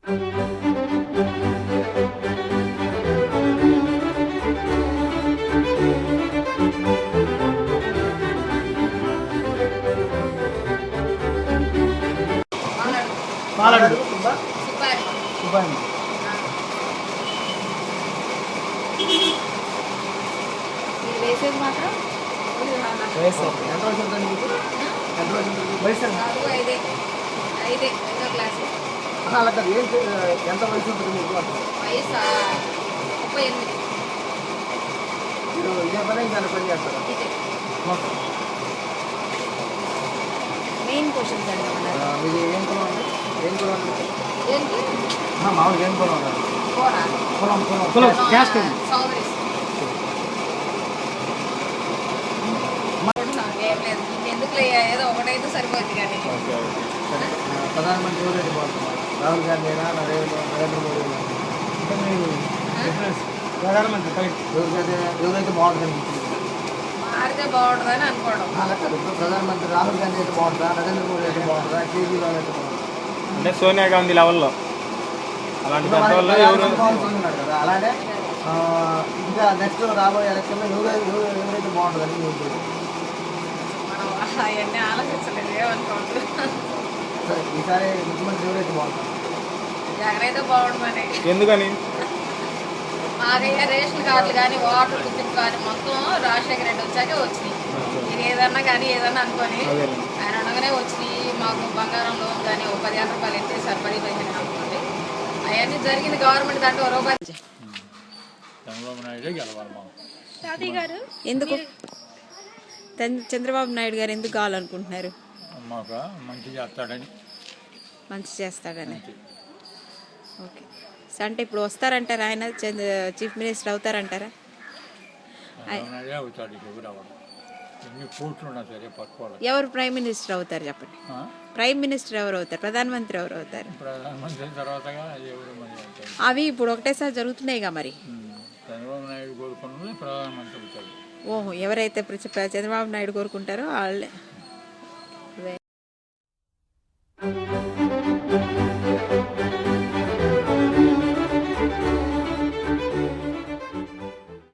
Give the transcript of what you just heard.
పాలడు వేసేది మాత్రం ఎంత వయసు ఉంటుంది మీకు? ఎంత వయసు ఉంటుంది? వయసు ఐదో క్లాస్. అలా కాదు, ఎంత వయసు ఉంటుంది మీకు? వయసు 38. మీరు ఇదే పని ఇంకా పని చేస్తారా? ఇదే మెయిన్ క్వశ్చన్స్ అడగమన్నారు. మీది ఏం కులం అండి? ఏం కులం అండి? ఏంటి మామూలుగా ఏం కులం అండి? కులం కులం క్యాస్ట్ సౌదరీస్. ఏం లేదు, ఇంకెందుకు ఏదో ఒకటైతే సరిపోద్ది కానీ. ప్రధానమంత్రి ఎవరైతే బాగుంటున్నారు? రాహుల్ గాంధీ అయినా నరేంద్ర మోడీ అయినా? అంటే మీరు ప్రధానమంత్రి ఎవరైతే బాగుంటుంది అనిపించింది? మారితే బాగుంటుందని అనుకోవడం. అలా కాదు, ఇప్పుడు ప్రధానమంత్రి రాహుల్ గాంధీ అయితే బాగుంటుందా, నరేంద్ర మోడీ అయితే బాగుంటుందా, కేజీవాల్ అయితే బాగుంటుందా? అంటే సోనియా గాంధీ లెవెల్లో అలాంటి పెద్దవాళ్ళు బాగుంటున్నారు కదా, అలానే ఇంకా నెక్స్ట్ రాబోయే ఎలక్షన్లో ఎవరైతే బాగుంటుందని మీ ఉద్దేశం? మనం అవన్నీ ఆలోచించలేదు, ఏమనుకోవద్దు. సరే, ఈసారి ముఖ్యమంత్రి ఎవరైతే బాగుంటారు? జగన్ అయితే బాగుంటుందని. ఎందుకని? మాకయ్యే రేషన్ కార్డులు కానీ వాటర్ గుర్తింపు కానీ మొత్తం రాజశేఖర రెడ్డి వచ్చాకే వచ్చినాయి. మీరు ఏదన్నా కానీ ఏదన్నా అనుకొని ఆయన అనగానే వచ్చినాయి. మాకు బంగారం లోన్ కానీ ఒక 10,000 రూపాయలు ఎత్తేసారు, 10-15 అనుకోండి. అవన్నీ జరిగింది గవర్నమెంట్ దాంట్లో రూపాయలు. ఎందుకు చంద్రబాబు నాయుడు గారు ఎందుకు కావాలనుకుంటున్నారు? మాకు మంచి చేస్తాడని. మంచి చేస్తాడని. ఓకే. అంటే ఇప్పుడు వస్తారంటారా ఆయన చీఫ్ మినిస్టర్ అవుతారంటారా? ఎవరు ప్రైమ్ మినిస్టర్ అవుతారు చెప్పండి? ప్రైమ్ మినిస్టర్ ఎవరు అవుతారు? ప్రధానమంత్రి ఎవరు అవుతారు? అవి ఇప్పుడు ఒకటేసారి జరుగుతున్నాయిగా మరి. చంద్రబాబు నాయుడు కోరుకున్నది ప్రధానమంత్రి అవుతాడు. ఓహో, ఎవరైతే చంద్రబాబు నాయుడు కోరుకుంటారో వాళ్ళే